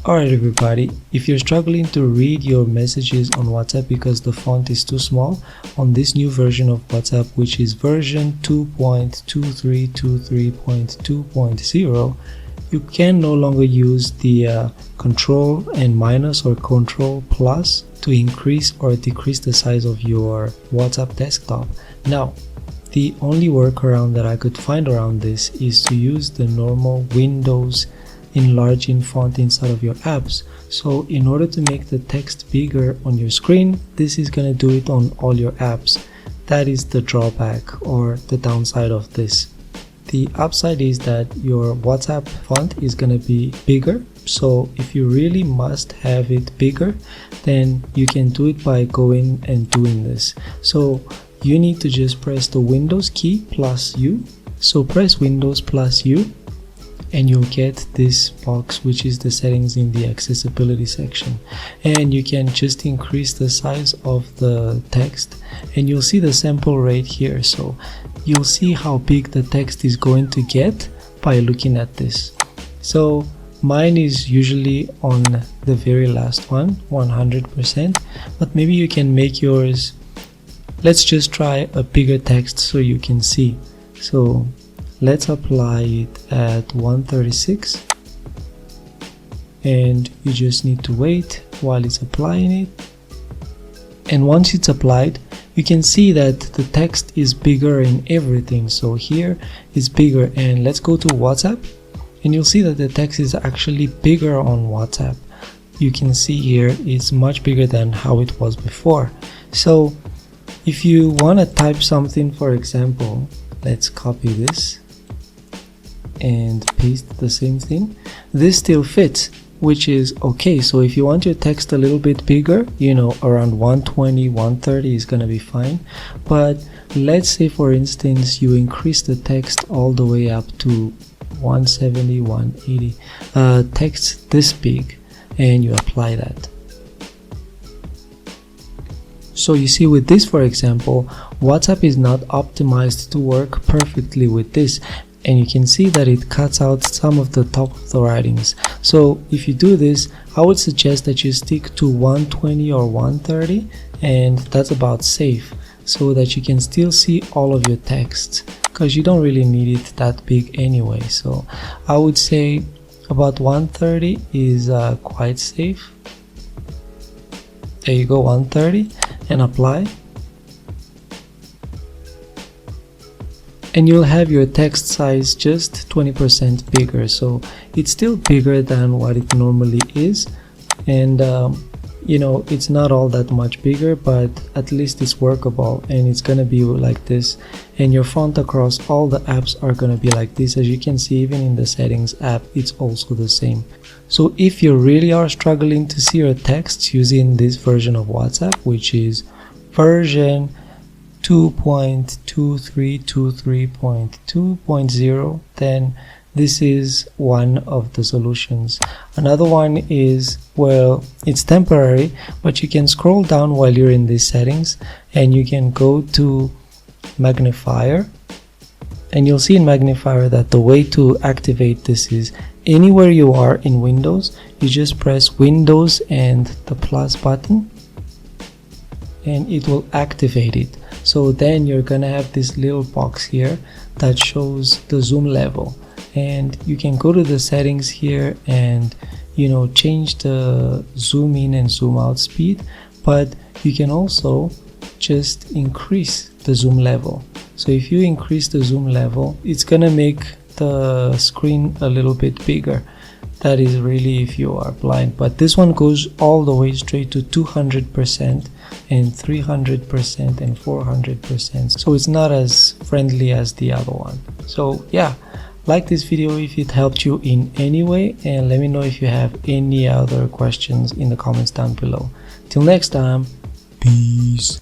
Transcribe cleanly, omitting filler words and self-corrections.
Alright everybody, if you're struggling to read your messages on WhatsApp because the font is too small, on this new version of WhatsApp, which is version 2.2323.2.0, you can no longer use the control and minus or control plus to increase or decrease the size of your WhatsApp desktop. Now, the only workaround that I could find around this is to use the normal Windows enlarging font inside of your apps. So in order to make the text bigger on your screen, this is going to do it on all your apps. That is the drawback or the downside of this. The upside is that your WhatsApp font is going to be bigger. So if you really must have it bigger, then you can do it by going and doing this. So you need to just press the Windows key plus U. So press Windows plus U and you'll get this box, which is the settings in the accessibility section, and you can just increase the size of the text and you'll see the sample right here. So you'll see how big the text is going to get by looking at this. So mine is usually on the very last one, 100%, but maybe you can make yours. Let's just try a bigger text so you can see. So let's apply it at 136 and you just need to wait while it's applying it. And once it's applied, you can see that the text is bigger in everything. So here it's bigger, and let's go to WhatsApp and you'll see that the text is actually bigger on WhatsApp. You can see here it's much bigger than how it was before. So if you want to type something, for example, let's copy this and paste the same thing. This still fits, which is okay. So if you want your text a little bit bigger, you know, around 120, 130 is gonna be fine. But let's say, for instance, you increase the text all the way up to 170, 180, text this big, and you apply that. So you see with this, for example, WhatsApp is not optimized to work perfectly with this, and you can see that it cuts out some of the top of the writings. So if you do this, I would suggest that you stick to 120 or 130, and that's about safe, so that you can still see all of your text, because you don't really need it that big anyway. So I would say about 130 is quite safe. There you go, 130, and apply. And you'll have your text size just 20% bigger, so it's still bigger than what it normally is, and you know, it's not all that much bigger, but at least it's workable, and it's gonna be like this, and your font across all the apps are gonna be like this. As you can see, even in the settings app, it's also the same. So if you really are struggling to see your text using this version of WhatsApp, which is version 2.2323.2.0, then this is one of the solutions. Another one is, well, it's temporary, but you can scroll down while you're in these settings and you can go to magnifier, and you'll see in magnifier that the way to activate this is anywhere you are in Windows, you just press Windows and the plus button and it will activate it. So then you're gonna have this little box here that shows the zoom level, and you can go to the settings here and, you know, change the zoom in and zoom out speed, but you can also just increase the zoom level. So if you increase the zoom level, it's gonna make the screen a little bit bigger. That is really if you are blind, but this one goes all the way straight to 200% and 300% and 400%, so it's not as friendly as the other one. So yeah, like this video if it helped you in any way, and let me know if you have any other questions in the comments down below. Till next time, peace.